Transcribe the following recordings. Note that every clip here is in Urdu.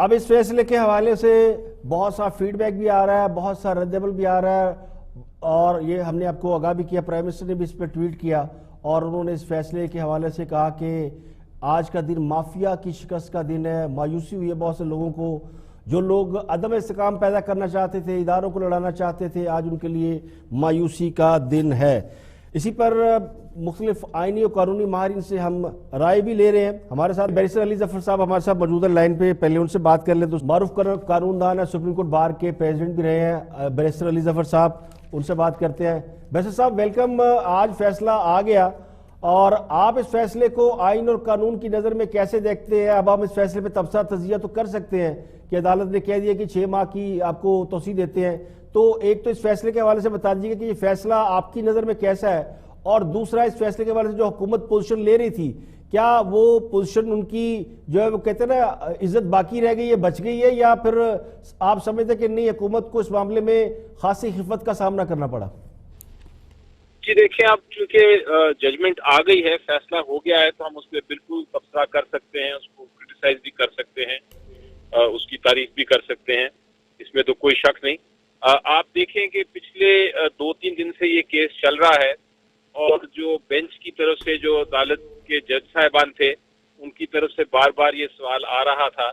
اب اس فیصلے کے حوالے سے بہت سا فیڈ بیک بھی آ رہا ہے، بہت سا رد عمل بھی آ رہا ہے، اور یہ ہم نے آپ کو آگاہ بھی کیا، پرائم منسٹر نے بھی اس پہ ٹویٹ کیا اور انہوں نے اس فیصلے کے حوالے سے کہا کہ آج کا دن مافیا کی شکست کا دن ہے۔ مایوسی ہوئی ہے بہت سے لوگوں کو، جو لوگ عدم استحکام پیدا کرنا چاہتے تھے، اداروں کو لڑانا چاہتے تھے، آج ان کے لیے مایوسی کا دن ہے۔ اسی پر مختلف آئینی اور قانونی ماہرین سے ہم رائے بھی لے رہے ہیں۔ ہمارے ساتھ بیرسٹر علی ظفر صاحب ہمارے ساتھ موجود ہیں لائن پہ، پہلے ان سے بات کر لیں تو معروف قانون دان ہے، سپریم کورٹ بار کے پریزیڈنٹ بھی رہے ہیں بیرسٹر علی ظفر صاحب، ان سے بات کرتے ہیں۔ بیرسٹر صاحب ویلکم، آج فیصلہ آ گیا اور آپ اس فیصلے کو آئین اور قانون کی نظر میں کیسے دیکھتے ہیں؟ اب ہم اس فیصلے پہ تبصرہ تجزیہ تو کر سکتے ہیں کہ عدالت نے کہہ دیا کہ 6 ماہ کی آپ کو توسیع دیتے ہیں، تو ایک تو اس فیصلے کے حوالے سے بتا دیجیے کہ یہ فیصلہ آپ کی نظر میں کیسا ہے، اور دوسرا اس فیصلے کے حوالے سے جو حکومت پوزیشن لے رہی تھی، کیا وہ پوزیشن ان کی جو ہے وہ کہتے ہیں نا عزت باقی رہ گئی ہے، بچ گئی ہے، یا پھر آپ سمجھتے کہ نہیں حکومت کو اس معاملے میں خاصی خفت کا سامنا کرنا پڑا؟ جی دیکھیں، اب چونکہ ججمنٹ آ گئی ہے، فیصلہ ہو گیا ہے، تو ہم اس پہ بالکل تبصرہ کر سکتے ہیں، اس کو کرٹیسائز بھی کر سکتے ہیں، اس کی تعریف بھی کر سکتے ہیں، اس میں تو کوئی شک نہیں۔ آپ دیکھیں کہ پچھلے 2-3 دن سے یہ کیس چل رہا ہے، اور جو بینچ کی طرف سے جو عدالت کے جج صاحبان تھے، ان کی طرف سے بار بار یہ سوال آ رہا تھا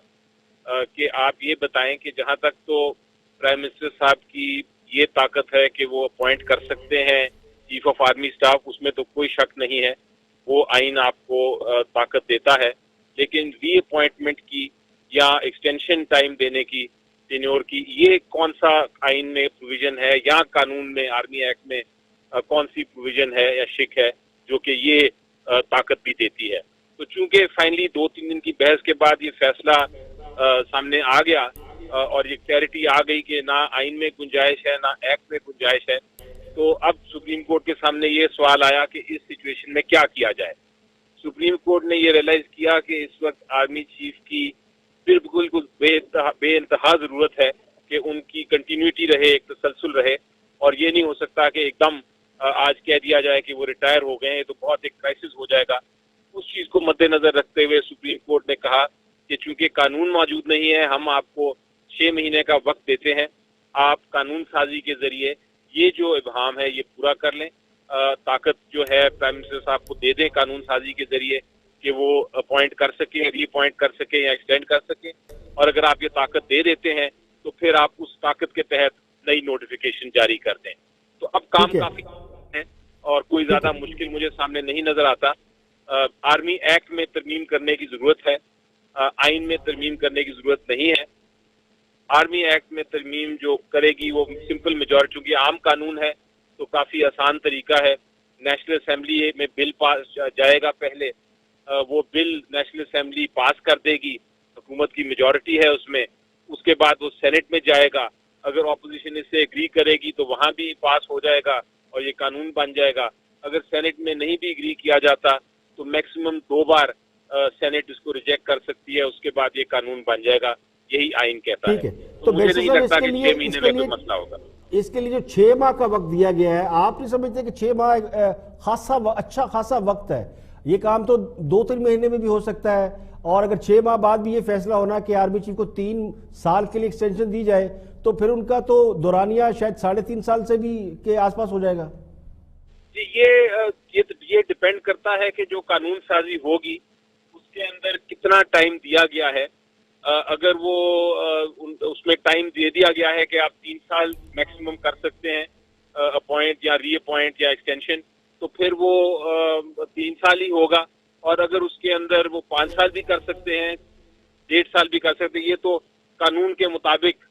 کہ آپ یہ بتائیں کہ جہاں تک تو پرائم منسٹر صاحب کی یہ طاقت ہے کہ وہ اپوائنٹ کر سکتے ہیں چیف آف آرمی اسٹاف، اس میں تو کوئی شک نہیں ہے، وہ آئین آپ کو طاقت دیتا ہے، لیکن ری اپوائنٹمنٹ کی یا ایکسٹینشن ٹائم دینے کی، ٹینیور کی، یہ کون سا آئین میں پروویژن ہے یا قانون میں، آرمی ایکٹ میں کون سی پروویژن ہے یا شک ہے جو کہ یہ طاقت بھی دیتی ہے؟ تو چونکہ فائنلی 2-3 دن کی بحث کے بعد یہ فیصلہ سامنے آ گیا اور یہ کلیئرٹی آ گئی کہ نہ آئین میں گنجائش ہے نہ ایکٹ میں گنجائش ہے، تو اب سپریم کورٹ کے سامنے یہ سوال آیا کہ اس سچویشن میں کیا کیا جائے۔ سپریم کورٹ نے یہ ریئلائز کیا کہ اس وقت آرمی چیف کی بالکل بے انتہا ضرورت ہے کہ ان کی کنٹینیوٹی رہے، ایک تسلسل رہے، اور یہ نہیں ہو سکتا کہ ایک دم آج کہہ دیا جائے کہ وہ ریٹائر ہو گئے ہیں تو بہت ایک کرائسس ہو جائے گا۔ اس چیز کو مد نظر رکھتے ہوئے سپریم کورٹ نے کہا کہ چونکہ قانون موجود نہیں ہے، ہم آپ کو 6 مہینے کا وقت دیتے ہیں، آپ قانون سازی کے ذریعے یہ جو ابہام ہے یہ پورا کر لیں، طاقت جو ہے پرائم منسٹر صاحب کو دے دیں قانون سازی کے ذریعے کہ وہ اپوائنٹ کر سکیں، ری اپوائنٹ کر سکیں یا ایکسٹینڈ کر سکیں، اور اگر آپ یہ طاقت دے دیتے ہیں تو پھر آپ اس طاقت کے تحت نئی نوٹیفیکیشن جاری کر دیں۔ تو اب کام کافی ہے اور کوئی زیادہ مشکل مجھے سامنے نہیں نظر آتا۔ آرمی ایکٹ میں ترمیم کرنے کی ضرورت ہے، آئین میں ترمیم کرنے کی ضرورت نہیں ہے۔ آرمی ایکٹ میں ترمیم جو کرے گی وہ سمپل میجورٹی، چونکہ عام قانون ہے تو کافی آسان طریقہ ہے۔ نیشنل اسمبلی میں بل پاس جائے گا، پہلے وہ بل نیشنل اسمبلی پاس کر دے گی، حکومت کی میجورٹی ہے اس میں، اس کے بعد وہ سینٹ میں جائے گا، اگر اپوزیشن اس سے ایگری کرے گی تو وہاں بھی پاس ہو جائے گا اور یہ قانون بن جائے گا۔ اگر سینٹ میں نہیں بھی ایگری کیا جاتا تو میکسیمم 2 بار سینٹ اس کو ریجیکٹ کر سکتی ہے، اس کے بعد یہ قانون بن جائے گا، یہی آئین کہتا ہے۔ تو مجھے نہیں لگتا کہ 6 مہینے میں کوئی مسئلہ ہوگا۔ اس کے لیے جو 6 ماہ کا وقت دیا گیا ہے، آپ نہیں سمجھتے کہ 6 ماہ اچھا خاصا وقت ہے؟ یہ کام تو 2-3 مہینے میں بھی ہو سکتا ہے، اور اگر 6 ماہ بعد بھی یہ فیصلہ ہونا کہ آرمی چیف کو 3 سال کے لیے ایکسٹینشن دی جائے تو پھر ان کا تو دورانیہ شاید 3.5 سال سے بھی کے آس پاس ہو جائے گا۔ جی یہ ڈیپینڈ کرتا ہے کہ جو قانون سازی ہوگی اس کے اندر کتنا ٹائم دیا گیا ہے۔ اگر وہ اس میں ٹائم دے دیا گیا ہے کہ آپ 3 سال میکسیمم کر سکتے ہیں اپوائنٹ یا ری اپوائنٹ یا ایکسٹینشن، تو پھر وہ 3 سال ہی ہوگا، اور اگر اس کے اندر وہ 5 سال بھی کر سکتے ہیں، 1.5 سال بھی کر سکتے ہیں، یہ تو قانون کے مطابق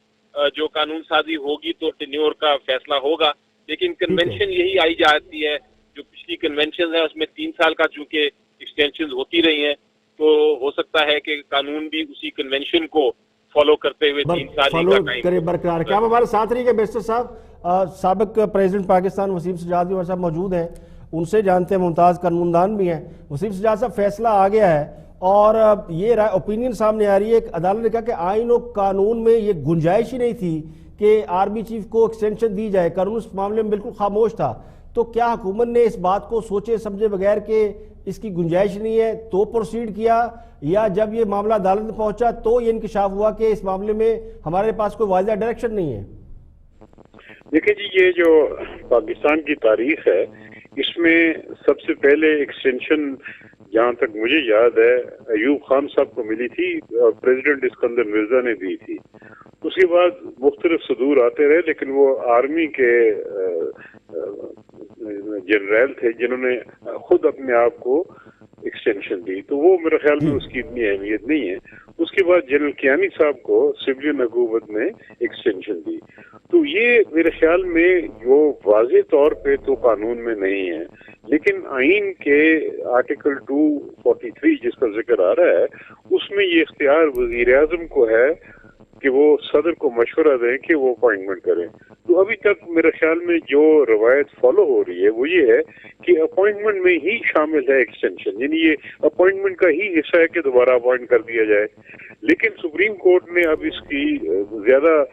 جو قانون سازی ہوگی تو ٹینیور کا فیصلہ ہوگا۔ لیکن کنونشن یہی آئی جاتی ہے، جو پچھلی کنونشن ہے اس میں 3 سال کا چونکہ ایکسٹینشن ہوتی رہی ہیں، تو ہو سکتا ہے کہ قانون بھی اسی کنونشن کو فالو کرتے ہوئے 3 سال ہی کا ٹائم برقرار۔ کیا ہمارے ساتھ رہی گے بیرسٹر صاحب، سابق پریزیڈنٹ پاکستان وسیم سجاد بھی ہمارے صاحب موجود ہیں، ان سے جانتے ہیں، ممتاز قانون دان بھی ہیں۔ وسیم سجاد صاحب، فیصلہ آ گیا ہے اور یہ اوپینین سامنے آ رہی ہے، عدالت نے کہا کہ آئین و قانون میں یہ گنجائش ہی نہیں تھی کہ آرمی چیف کو ایکسٹینشن دی جائے، قانون اس معاملے میں بالکل خاموش تھا، تو کیا حکومت نے اس بات کو سوچے سمجھے بغیر کہ اس کی گنجائش نہیں ہے تو پروسیڈ کیا، یا جب یہ معاملہ عدالت میں پہنچا تو یہ انکشاف ہوا کہ اس معاملے میں ہمارے پاس کوئی واضح ڈائریکشن نہیں ہے؟ دیکھیں جی، یہ جو پاکستان کی تاریخ ہے اس میں سب سے پہلے ایکسٹینشن جہاں تک مجھے یاد ہے ایوب خان صاحب کو ملی تھی اور پریزیڈنٹ اسکندر مرزا نے دی تھی. اس کے بعد مختلف صدور آتے رہے، لیکن وہ آرمی کے جنرل تھے جنہوں نے خود اپنے آپ کو ایکسٹینشن دی، تو وہ میرے خیال میں اس کی اتنی اہمیت نہیں ہے. اس کے بعد جنرل کیانی صاحب کو سویلین حکومت نے ایکسٹینشن دی. تو یہ میرے خیال میں جو واضح طور پہ تو قانون میں نہیں ہے، لیکن آئین کے آرٹیکل 243 جس کا ذکر آ رہا ہے اس میں یہ اختیار وزیر اعظم کو ہے کہ وہ صدر کو مشورہ دیں کہ وہ اپوائنٹمنٹ کریں. تو ابھی تک میرے خیال میں جو روایت فالو ہو رہی ہے وہ یہ ہے کہ اپوائنٹمنٹ میں ہی شامل ہے ایکسٹینشن، یعنی یہ اپوائنٹمنٹ کا ہی حصہ ہے کہ دوبارہ اپوائنٹ کر دیا جائے. لیکن سپریم کورٹ نے اب اس کی زیادہ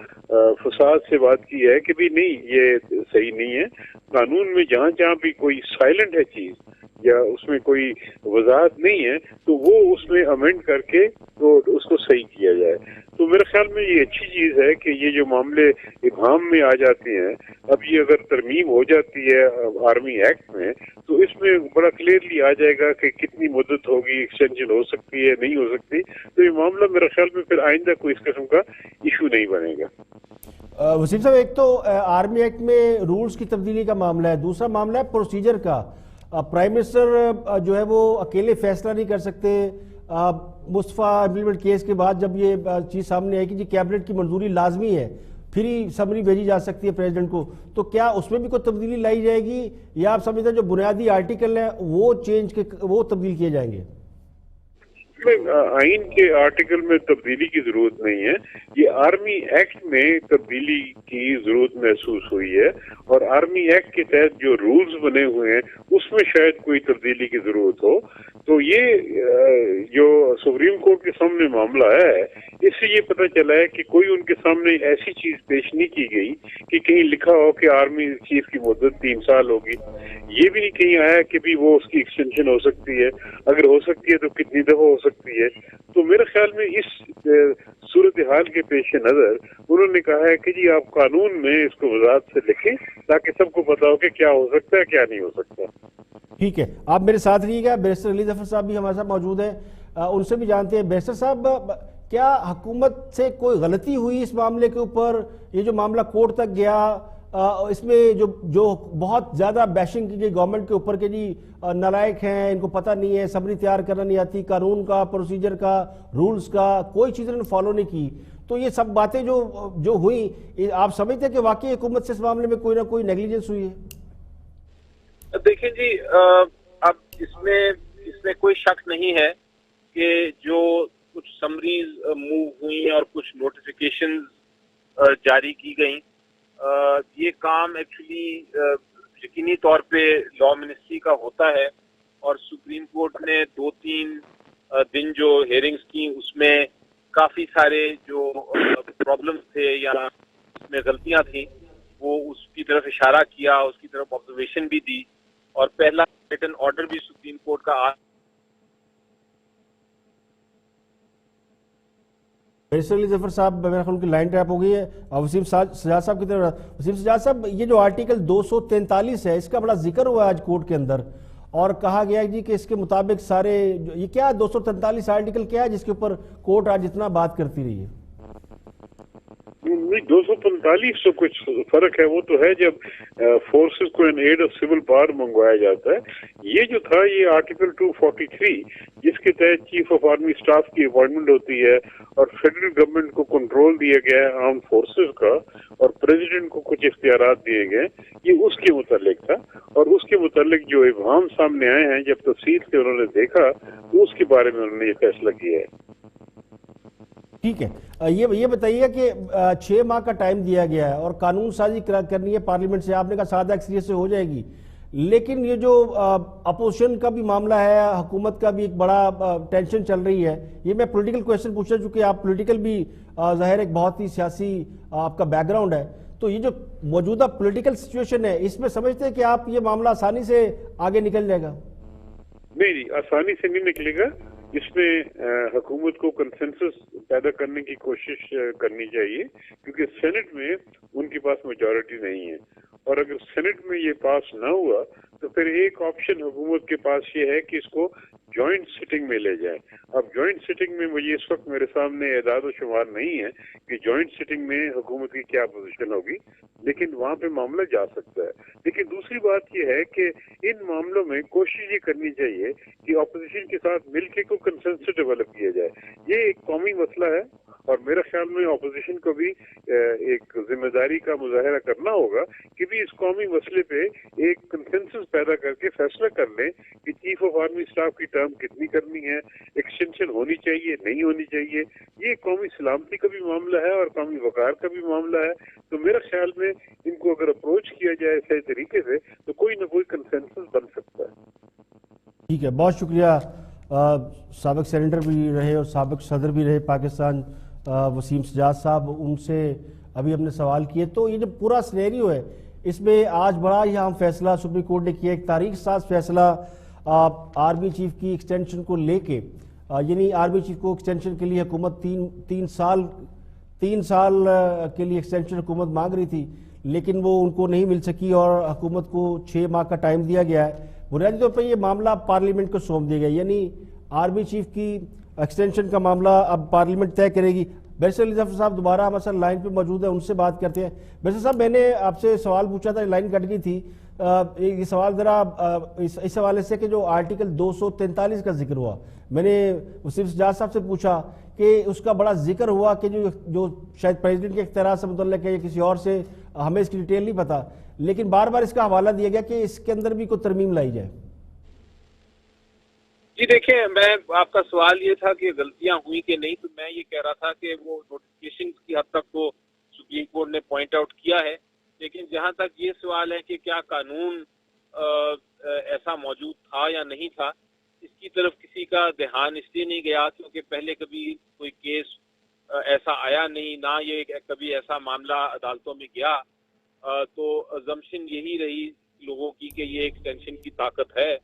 فساد سے بات کی ہے کہ بھی نہیں، یہ صحیح نہیں ہے. قانون میں جہاں جہاں بھی کوئی سائلنٹ ہے چیز یا اس میں کوئی وضاحت نہیں ہے تو وہ اس میں امینڈ کر کے تو اس کو صحیح کیا جائے. تو میرے خیال میں یہ اچھی چیز ہے کہ یہ جو معاملے ابہام میں آ جاتے ہیں، اب یہ اگر ترمیم ہو جاتی ہے آرمی ایکٹ میں تو اس میں بڑا کلیئرلی آ جائے گا کہ کتنی مدت ہوگی، ایکسٹینشن ہو سکتی ہے نہیں ہو سکتی. تو یہ معاملہ میرے خیال میں پھر آئندہ کوئی اس قسم کا ایشو نہیں بنے گا. وسیم صاحب، ایک تو آرمی ایکٹ میں رولز کی تبدیلی کا معاملہ ہے، دوسرا معاملہ ہے پروسیجر کا. پرائم منسٹر جو ہے وہ اکیلے فیصلہ نہیں کر سکتے. مصطفیٰ امپلیمنٹ کیس کے بعد جب یہ چیز سامنے آئی کہ جی کیبنٹ کی منظوری لازمی ہے، پھر ہی سمری بھیجی جا سکتی ہے پریزیڈنٹ کو، تو کیا اس میں بھی کوئی تبدیلی لائی جائے گی یا آپ سمجھتے ہیں جو بنیادی آرٹیکل ہیں وہ تبدیل کیے جائیں گے؟ آئین کے آرٹیکل میں تبدیلی کی ضرورت نہیں ہے، یہ آرمی ایکٹ میں تبدیلی کی ضرورت محسوس ہوئی ہے، اور آرمی ایکٹ کے تحت جو رولز بنے ہوئے ہیں اس میں شاید کوئی تبدیلی کی ضرورت ہو. تو یہ جو سپریم کورٹ کے سامنے معاملہ ہے اس سے یہ پتہ چلا ہے کہ کوئی ان کے سامنے ایسی چیز پیش نہیں کی گئی کہ کہیں لکھا ہو کہ آرمی چیف کی مدت 3 سال ہوگی. یہ بھی نہیں کہیں آیا کہ بھی وہ اس کی ایکسٹینشن ہو سکتی ہے، اگر ہو سکتی ہے تو کتنی دفعہ ہو سکتی ہے. تو میرے خیال میں اس صورتحال کے پیش نظر انہوں نے کہا ہے کہ جی آپ قانون میں اس کو وضاحت سے لکھیں تاکہ سب کو پتا ہو کہ کیا ہو سکتا ہے کیا نہیں ہو سکتا. ٹھیک ہے، آپ میرے ساتھ رہیے گا. بیرسٹر علی ظفر صاحب بھی ہمارے ساتھ موجود ہیں، ان سے بھی جانتے ہیں. بیرسٹر صاحب، کیا حکومت سے کوئی غلطی ہوئی اس معاملے کے اوپر؟ یہ جو معاملہ کورٹ تک گیا، اس میں جو بہت زیادہ بیشنگ کی گئی گورنمنٹ کے اوپر کہ جی نالائق ہیں، ان کو پتہ نہیں ہے، سمری تیار کرنا نہیں آتی، قانون کا، پروسیجر کا، رولز کا کوئی چیز انہوں نے فالو نہیں کی، تو یہ سب باتیں جو ہوئیں، آپ سمجھتے ہیں کہ واقعی حکومت سے اس معاملے میں کوئی نہ کوئی نیگلیجنس ہوئی ہے؟ دیکھیں جی، اب اس میں کوئی شک نہیں ہے کہ جو کچھ سمریز موو ہوئی اور کچھ نوٹیفیکیشن جاری کی گئیں، یہ کام ایکچولی یقینی طور پہ لا منسٹری کا ہوتا ہے، اور سپریم کورٹ نے 2-3 دن جو ہیئرنگز کی اس میں کافی سارے جو پرابلمز تھے یا اس میں غلطیاں تھیں وہ اس کی طرف اشارہ کیا، اس کی طرف آبزرویشن بھی دی، اور پہلا ریٹن آرڈر بھی سپریم کورٹ کا بیرسٹر علی ظفر صاحب میرے خیال کی لائن ٹریپ ہو گئی ہے. وسیم سجاد صاحب کی طرف. وسیم سجاد صاحب، یہ جو آرٹیکل 243 ہے اس کا بڑا ذکر ہوا ہے آج کورٹ کے اندر، اور کہا گیا ہے جی کہ اس کے مطابق سارے یہ کیا 243 آرٹیکل کیا ہے جس کے اوپر کورٹ آج اتنا بات کرتی رہی ہے؟ 245 تو کچھ فرق ہے، وہ تو ہے جب فورسز کو ان ایڈ آف سول پاور منگوایا جاتا ہے. یہ جو تھا یہ آرٹیکل 243 جس کے تحت چیف آف آرمی اسٹاف کی اپوائنٹمنٹ ہوتی ہے اور فیڈرل گورنمنٹ کو کنٹرول دیا گیا ہے آرم فورسز کا، اور پریزیڈنٹ کو کچھ اختیارات دیے گئے، یہ اس کے متعلق تھا. اور اس کے متعلق جو ابہام سامنے آئے ہیں جب تفصیل سے انہوں نے دیکھا تو اس کے بارے میں انہوں نے یہ فیصلہ کیا ہے. ٹھیک ہے، یہ بتائیے کہ 6 ماہ کا ٹائم دیا گیا ہے اور قانون سازی کرنی ہے پارلیمنٹ سے. آپ نے کہا سادہ اکثریت سے ہو جائے گی، لیکن یہ جو اپوزیشن کا بھی معاملہ ہے، حکومت کا بھی ایک بڑا ٹینشن چل رہی ہے. یہ میں پولیٹیکل کویسچن پوچھنا چونکہ آپ پولیٹیکل بھی ظاہر ایک بہت ہی سیاسی آپ کا بیک گراؤنڈ ہے، تو یہ جو موجودہ پولیٹیکل سچویشن ہے اس میں سمجھتے ہیں کہ آپ یہ معاملہ آسانی سے آگے نکل جائے گا؟ نہیں آسانی سے نہیں نکلے گا. اس میں حکومت کو کنسنسس پیدا کرنے کی کوشش کرنی چاہیے کیونکہ سینٹ میں ان کے پاس میجورٹی نہیں ہے, اور اگر سینٹ میں یہ پاس نہ ہوا تو پھر ایک آپشن حکومت کے پاس یہ ہے کہ اس کو جوائنٹ سٹنگ میں لے جائیں. اب جوائنٹ سٹنگ میں مجھے اس وقت میرے سامنے اعداد و شمار نہیں ہے کہ جوائنٹ سٹنگ میں حکومت کی کیا پوزیشن ہوگی, لیکن وہاں پہ معاملہ جا سکتا ہے. لیکن دوسری بات یہ ہے کہ ان معاملوں میں کوشش یہ کرنی چاہیے کہ اپوزیشن کے ساتھ مل کے کوئی کنسنسس ڈیولپ کیا جائے. یہ ایک قومی مسئلہ ہے اور میرے خیال میں اپوزیشن کو بھی ایک ذمہ داری کا مظاہرہ کرنا ہوگا کہ بھی اس قومی مسئلے پہ ایک کنسنسس پیدا کر کے فیصلہ کر لیں کہ چیف آف آرمی اسٹاف کی ٹرم کتنی کرنی ہے, ایکسٹینشن ہونی چاہیے نہیں ہونی چاہیے. یہ قومی سلامتی کا بھی معاملہ ہے اور قومی وقار کا بھی معاملہ ہے. تو میرے خیال میں ان کو اگر اپروچ کیا جائے صحیح طریقے سے تو کوئی نہ کوئی کنسنسس بن سکتا ہے. ٹھیک ہے, بہت شکریہ. سابق سینیٹر بھی رہے اور سابق صدر بھی رہے پاکستان وسیم سجاد صاحب, ان سے ابھی ہم نے سوال کیے. تو یہ جو پورا سینیریو ہے اس میں آج بڑا ہی اہم فیصلہ سپریم کورٹ نے کیا, ایک تاریخ ساز فیصلہ آرمی چیف کی ایکسٹینشن کو لے کے, یعنی آرمی چیف کو ایکسٹینشن کے لیے حکومت تین سال کے لیے ایکسٹینشن حکومت مانگ رہی تھی, لیکن وہ ان کو نہیں مل سکی اور حکومت کو 6 ماہ کا ٹائم دیا گیا ہے. بنیادی طور پر یہ معاملہ پارلیمنٹ کو سونپ دیا گیا, یعنی آرمی چیف کی ایکسٹینشن کا معاملہ اب پارلیمنٹ طے کرے گی. بیرسٹر علی ظفر صاحب دوبارہ ہمارے ساتھ لائن پہ موجود ہیں, ان سے بات کرتے ہیں. بیرسٹر صاحب, میں نے آپ سے سوال پوچھا تھا, لائن کٹ گئی تھی. یہ سوال ذرا اس حوالے سے کہ جو آرٹیکل 243 کا ذکر ہوا, میں نے وسیم سجاد صاحب سے پوچھا کہ اس کا بڑا ذکر ہوا کہ جو شاید پریزیڈنٹ کے اختیارات سے متعلق ہے یا کسی اور سے, ہمیں اس کی ڈیٹیل نہیں پتا, لیکن بار بار اس کا حوالہ دیا گیا کہ اس کے اندر بھی کوئی ترمیم لائی جائے. جی دیکھیں, میں آپ کا سوال یہ تھا کہ غلطیاں ہوئی کہ نہیں, تو میں یہ کہہ رہا تھا کہ وہ نوٹیفیکیشن کی حد تک تو سپریم کورٹ نے پوائنٹ آؤٹ کیا ہے, لیکن جہاں تک یہ سوال ہے کہ کیا قانون ایسا موجود تھا یا نہیں تھا, اس کی طرف کسی کا دھیان اس لیے نہیں گیا کیونکہ پہلے کبھی کوئی کیس ایسا آیا نہیں, نہ یہ کبھی ایسا معاملہ عدالتوں میں گیا. تو ازمپشن یہی رہی لوگوں کی کہ یہ ایکسٹینشن کی طاقت ہے.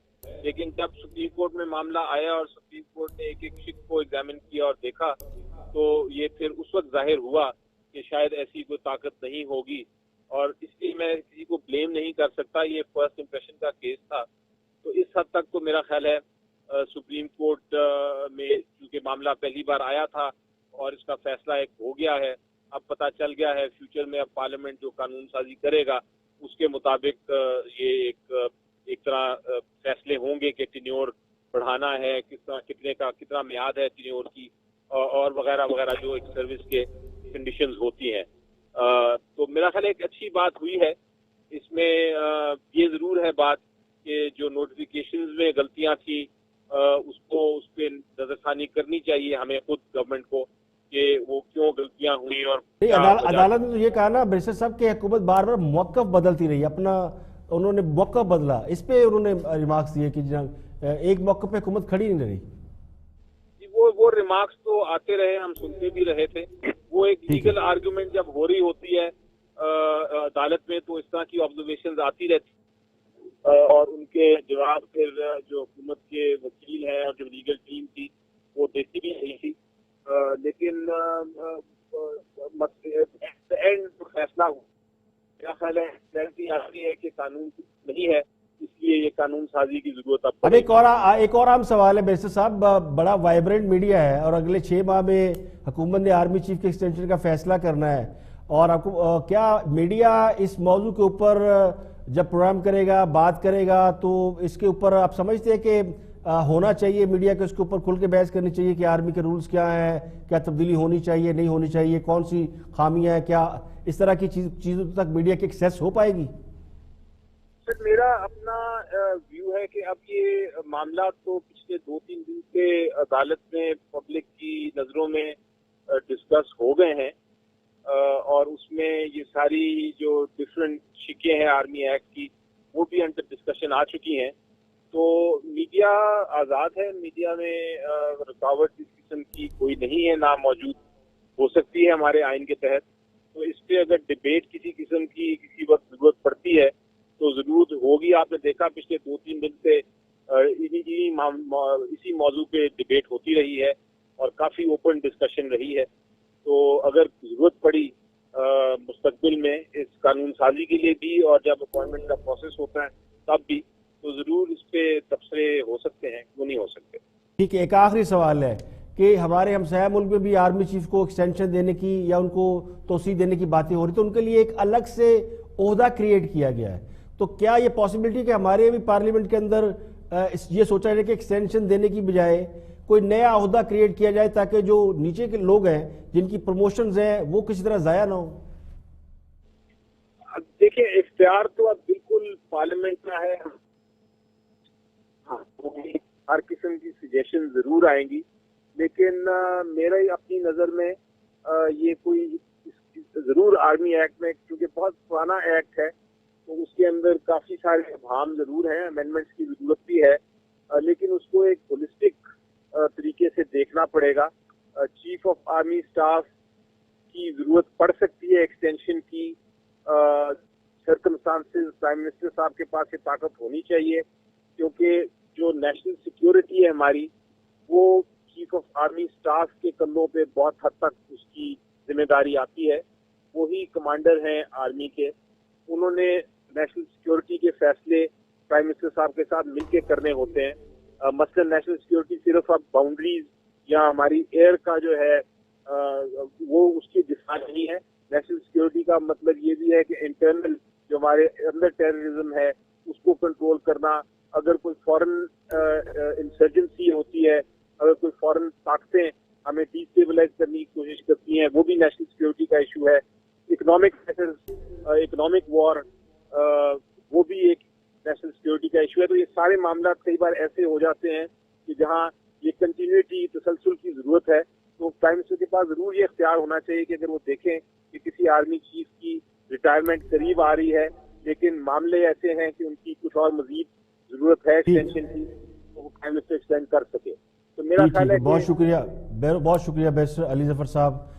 لیکن جب سپریم کورٹ میں معاملہ آیا اور سپریم کورٹ نے ایک شک کو ایگزامن کیا اور دیکھا, تو یہ پھر اس وقت ظاہر ہوا کہ شاید ایسی کوئی طاقت نہیں ہوگی, اور اس لیے میں کسی کو بلیم نہیں کر سکتا, یہ فرسٹ امپریشن کا کیس تھا. تو اس حد تک تو میرا خیال ہے سپریم کورٹ میں چونکہ معاملہ پہلی بار آیا تھا اور اس کا فیصلہ ایک ہو گیا ہے, اب پتہ چل گیا ہے فیوچر میں اب پارلیمنٹ جو قانون سازی کرے گا اس کے مطابق یہ ایک طرح فیصلے ہوں گے کہ ٹینیور بڑھانا ہے, کتنا میعاد ہے ٹینیور کی, اور وغیرہ وغیرہ جو ایک سروس کے کنڈیشنز ہوتی ہیں. تو میرا خیال ایک اچھی بات ہوئی ہے. اس میں یہ ضرور ہے بات کہ جو نوٹیفیکیشنز میں غلطیاں تھیں اس پہ نظر ثانی کرنی چاہیے ہمیں خود گورنمنٹ کو کہ وہ کیوں غلطیاں ہوئی. اور عدالت نے تو یہ کہا نا بیرسٹر صاحب کہ حکومت بار بار موقف بدلتی رہی, اپنا انہوں نے موقف بدلا, اس پہ انہوں نے ریمارکس دیے کہ ایک موقف پہ حکومت کھڑی نہیں رہی. وہ ریمارکس تو آتے رہے, ہم سنتے بھی رہے تھے. وہ ایک لیگل آرگومنٹ جب ہو رہی ہوتی ہے عدالت میں تو اس طرح کی آبزرویشنز آتی رہتی, اور ان کے جواب پھر جو حکومت کے وکیل ہیں اور جو لیگل ٹیم تھی وہ دیتی بھی نہیں تھی. لیکن اینڈ فیصلہ ہوا, میرا خیال ہے کہ قانون نہیں ہے, اس لیے یہ قانون سازی کی ضرورت. اب ایک اور عام سوال ہے بیرسٹر صاحب, بڑا وائبرنٹ میڈیا ہے اور اگلے 6 ماہ میں حکومت نے آرمی چیف کے ایکسٹینشن کا فیصلہ کرنا ہے, اور آپ کو کیا میڈیا اس موضوع کے اوپر جب پروگرام کرے گا, بات کرے گا, تو اس کے اوپر آپ سمجھتے ہیں کہ ہونا چاہیے میڈیا کے اس کے اوپر کھل کے بحث کرنی چاہیے کہ آرمی کے رولز کیا ہیں, کیا تبدیلی ہونی چاہیے نہیں ہونی چاہیے, کون سی خامیاں ہیں, کیا اس طرح کی چیزوں تک میڈیا کی ایکسیس ہو پائے گی؟ سر میرا اپنا ویو ہے کہ اب یہ معاملات تو پچھلے 2-3 دن سے عدالت میں پبلک کی نظروں میں ڈسکس ہو گئے ہیں, اور اس میں یہ ساری جو ڈفرینٹ شکیں ہیں آرمی ایکٹ کی وہ بھی انڈر ڈسکشن آ چکی ہیں. تو میڈیا آزاد ہے, میڈیا میں رکاوٹ اس قسم کی کوئی نہیں ہے, نہ موجود ہو سکتی ہے ہمارے آئین کے تحت. تو اس پہ اگر ڈبیٹ کسی قسم کی کسی وقت ضرورت پڑتی ہے تو ضرور ہوگی. آپ نے دیکھا پچھلے 2-3 دن سے اسی موضوع پہ ڈبیٹ ہوتی رہی ہے اور کافی اوپن ڈسکشن رہی ہے. تو اگر ضرورت پڑی مستقبل میں اس قانون سازی کے لیے بھی اور جب اپوائنٹمنٹ کا پروسیس ہوتا ہے تب بھی, تو ضرور اس پہ تبصرے ہو سکتے ہیں, کیوں نہیں ہو سکتے. ٹھیک ہے, ایک آخری سوال ہے کہ ہمارے ہمسایہ ملک میں بھی آرمی چیف کو ایکسٹینشن دینے کی یا ان کو توسیع دینے کی باتیں ہو رہی, تو ان کے لیے ایک الگ سے عہدہ کریٹ کیا گیا ہے. تو کیا یہ پاسبلٹی کہ ہمارے بھی پارلیمنٹ کے اندر یہ سوچا جائے کہ ایکسٹینشن دینے کی بجائے کوئی نیا عہدہ کریٹ کیا جائے تاکہ جو نیچے کے لوگ ہیں جن کی پروموشنز ہیں وہ کسی طرح ضائع نہ ہو؟ دیکھیں, اختیار تو اب بالکل پارلیمنٹ کا ہے. ہر قسم کی سجیشن ضرور آئیں گی, لیکن میرا اپنی نظر میں یہ کوئی ضرور آرمی ایکٹ میں, کیونکہ بہت پرانا ایکٹ ہے تو اس کے اندر کافی سارے ابہام ضرور ہیں, امینڈمنٹس کی ضرورت بھی ہے, لیکن اس کو ایک ہولسٹک طریقے سے دیکھنا پڑے گا. چیف آف آرمی اسٹاف کی ضرورت پڑ سکتی ہے ایکسٹینشن کی. سرکمسٹانسز پرائم منسٹر صاحب کے پاس یہ طاقت ہونی چاہیے, کیونکہ جو نیشنل سیکیورٹی ہے ہماری وہ چیف آف آرمی اسٹاف کے کندھوں پہ بہت حد تک اس کی ذمہ داری آتی ہے. وہی کمانڈر ہیں آرمی کے, انہوں نے نیشنل سیکیورٹی کے فیصلے پرائم منسٹر صاحب کے ساتھ مل کے کرنے ہوتے ہیں. مثلا نیشنل سیکیورٹی صرف اب باؤنڈریز یا ہماری ایئر کا جو ہے وہ اس کی دفاع نہیں ہے. نیشنل سیکیورٹی کا مطلب یہ بھی ہے کہ انٹرنل جو ہمارے اندر ٹیررزم ہے اس کو کنٹرول کرنا. اگر کوئی فورن انسرجنسی ہوتی ہے, اگر کوئی فورن طاقتیں ہمیں ڈی اسٹیبلائز کرنے کی کوشش کرتی ہیں, وہ بھی نیشنل سیکیورٹی کا ایشو ہے. اکنامک میٹرز, اکنامک وار, وہ بھی ایک نیشنل سیکیورٹی کا ایشو ہے. تو یہ سارے معاملات کئی بار ایسے ہو جاتے ہیں کہ جہاں یہ کنٹینیوٹی, تسلسل کی ضرورت ہے. تو پرائم منسٹر کے پاس ضرور یہ اختیار ہونا چاہیے کہ اگر وہ دیکھیں کہ کسی آرمی چیف کی ریٹائرمنٹ قریب آ رہی ہے لیکن معاملے ایسے ہیں کہ ان کی کچھ اور مزید ضرورت ہے ایکسٹینشن کی, تو وہ پرائم منسٹر ایکسٹینڈ کر سکے. تو میرا خیال ہے بہت شکریہ بیرسٹر علی ظفر صاحب.